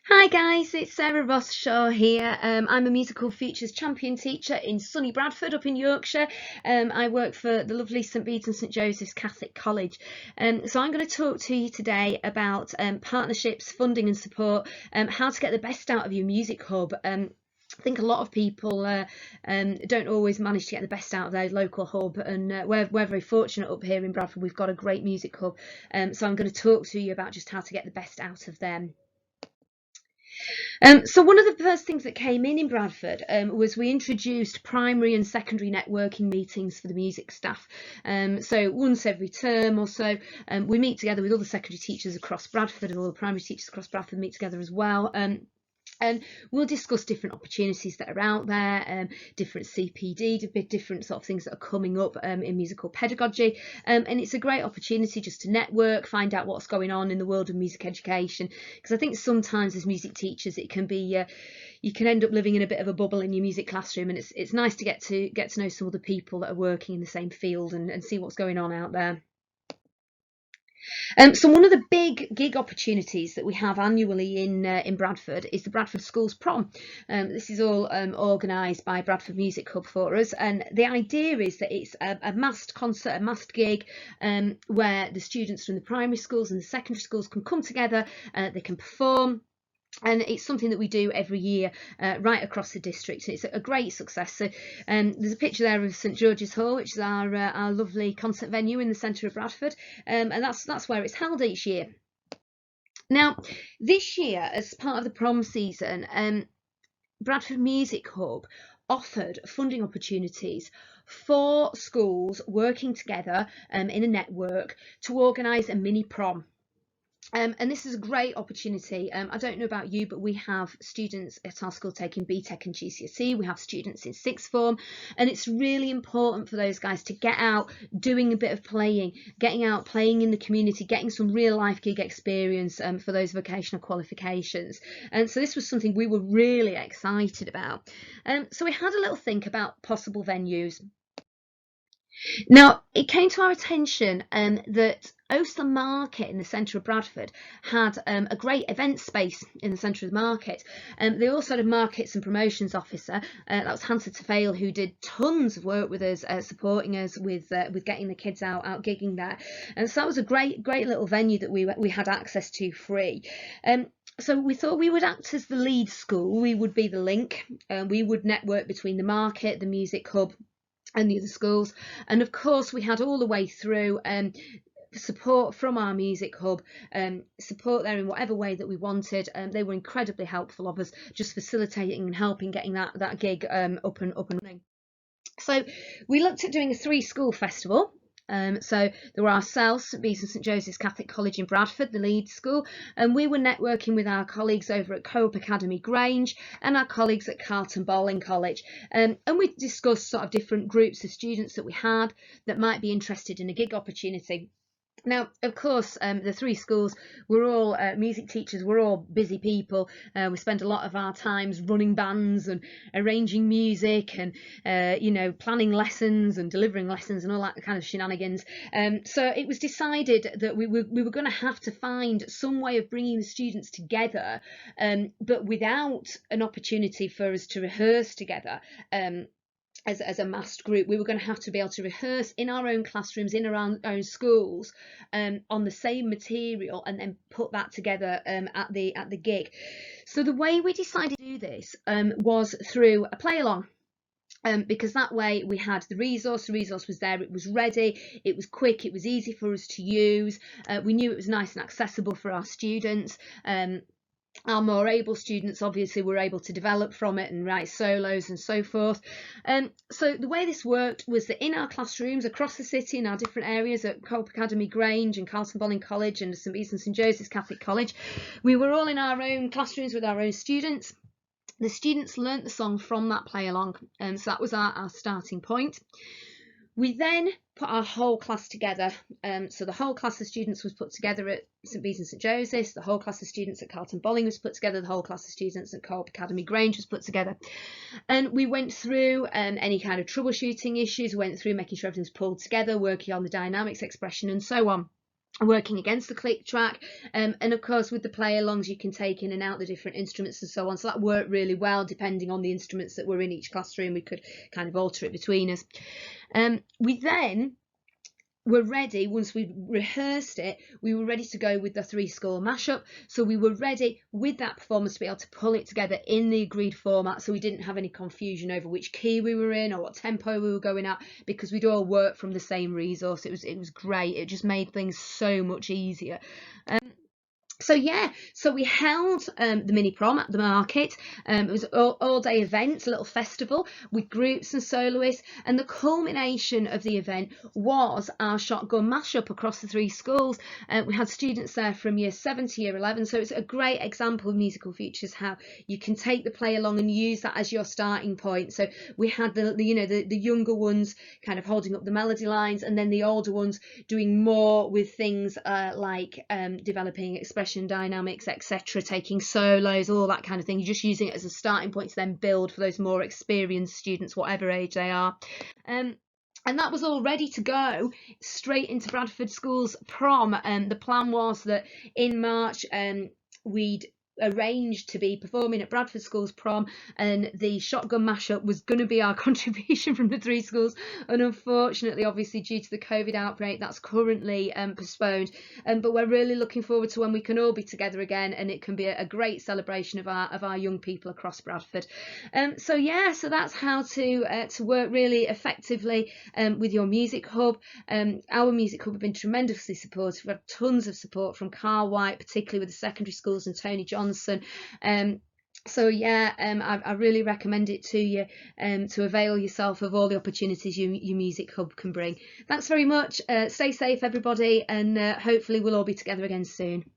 Hi guys, it's Sarah Ross Shaw here. I'm a musical features champion teacher in sunny Bradford up in Yorkshire. I work for the lovely St Bede's and St Joseph's Catholic College. So I'm going to talk to you today about partnerships, funding and support, how to get the best out of your music hub. I think a lot of people don't always manage to get the best out of their local hub, and we're very fortunate up here in Bradford. We've got a great music hub, so I'm going to talk to you about just how to get the best out of them. So one of the first things that came in Bradford was we introduced primary and secondary networking meetings for the music staff. So once every term or so, we meet together with all the secondary teachers across Bradford, and all the primary teachers across Bradford meet together as well. And we'll discuss different opportunities that are out there, different CPD, different sort of things that are coming up in musical pedagogy. And it's a great opportunity just to network, find out what's going on in the world of music education. Because I think sometimes as music teachers, it can be you can end up living in a bit of a bubble in your music classroom, and it's nice to get to know some other people that are working in the same field and see what's going on out there. So one of the big gig opportunities that we have annually in Bradford is the Bradford Schools Prom. This is all organised by Bradford Music Hub for us, and the idea is that it's a massed concert, a massed gig, where the students from the primary schools and the secondary schools can come together, they can perform. And it's something that we do every year right across the district. It's a great success. So there's a picture there of St George's Hall, which is our lovely concert venue in the centre of Bradford, and that's where it's held each year. Now, this year, as part of the prom season, Bradford Music Hub offered funding opportunities for schools working together in a network to organise a mini prom. And this is a great opportunity. I don't know about you, but we have students at our school taking BTEC and GCSE. We have students in sixth form, and it's really important for those guys to get out doing a bit of playing, getting out playing in the community, getting some real life gig experience for those vocational qualifications. And so this was something we were really excited about. So we had a little think about possible venues. Now, it came to our attention that Bradford Market in the centre of Bradford had a great event space in the centre of the market. They also had a markets and promotions officer, that was Hansa Tafale, who did tons of work with us, supporting us with getting the kids out gigging there. And so that was a great little venue that we had access to free. So we thought we would act as the lead school. We would be the link. We would network between the market, the music hub, and the other schools. And of course we had all the way through support from our music hub, support there in whatever way that we wanted. They were incredibly helpful of us, just facilitating and helping getting that gig up and running. So we looked at doing a 3-school festival. So there were ourselves, St Bede's and St Joseph's Catholic College in Bradford, the lead school, and we were networking with our colleagues over at Co-op Academy Grange and our colleagues at Carlton Bowling College. And we discussed sort of different groups of students that we had that might be interested in a gig opportunity. Now, of course, the 3 schools, we're all music teachers, we're all busy people. We spend a lot of our times running bands and arranging music and, planning lessons and delivering lessons and all that kind of shenanigans. So it was decided that we were going to have to find some way of bringing the students together, but without an opportunity for us to rehearse together. As a massed group, we were going to have to be able to rehearse in our own classrooms, in our own schools, on the same material, and then put that together at the gig. So the way we decided to do this was through a play along. Because that way we had the resource was there, it was ready, it was quick, it was easy for us to use. We knew it was nice and accessible for our students. Our more able students obviously were able to develop from it and write solos and so forth. So the way this worked was that in our classrooms across the city, in our different areas at Co-op Academy Grange and Carlton Bowling College and St Bede's and St Joseph's Catholic College, we were all in our own classrooms with our own students. The students learnt the song from that play along, so that was our starting point. We then put our whole class together. So the whole class of students was put together at St Bede's and St Joseph's, the whole class of students at Carlton Bowling was put together, the whole class of students at Co-op Academy Grange was put together. And we went through any kind of troubleshooting issues, went through making sure everything's pulled together, working on the dynamics expression and so on. working against the click track, and of course with the play alongs you can take in and out the different instruments and so on, so that worked really well. Depending on the instruments that were in each classroom, we could kind of alter it between us. We then were ready, once we rehearsed it, we were ready to go with the 3-school mashup. So we were ready with that performance to be able to pull it together in the agreed format, so we didn't have any confusion over which key we were in or what tempo we were going at, because we'd all worked from the same resource. It was great. It just made things so much easier. So yeah, so we held the mini prom at the market. It was an all-day event, a little festival with groups and soloists, and the culmination of the event was our shotgun mashup across the 3 schools. We had students there from year 7 to year 11, so it's a great example of Musical Futures, how you can take the play along and use that as your starting point. So we had the younger ones kind of holding up the melody lines, and then the older ones doing more with things like developing expression dynamics, etc., taking solos, all that kind of thing. You're just using it as a starting point to then build for those more experienced students, whatever age they are. And that was all ready to go straight into Bradford School's prom. The plan was that in March we'd arranged to be performing at Bradford School's prom, and the shotgun mashup was going to be our contribution from the 3 schools, and unfortunately, obviously due to the COVID outbreak, that's currently postponed, but we're really looking forward to when we can all be together again, and it can be a great celebration of our young people across Bradford. So yeah, so that's how to work really effectively with your music hub. Our music hub have been tremendously supportive. We've had tons of support from Carl White, particularly with the secondary schools, and Tony Johnson. So yeah, I really recommend it to you, to avail yourself of all the opportunities your music hub can bring. Thanks very much. Stay safe, everybody, and hopefully we'll all be together again soon.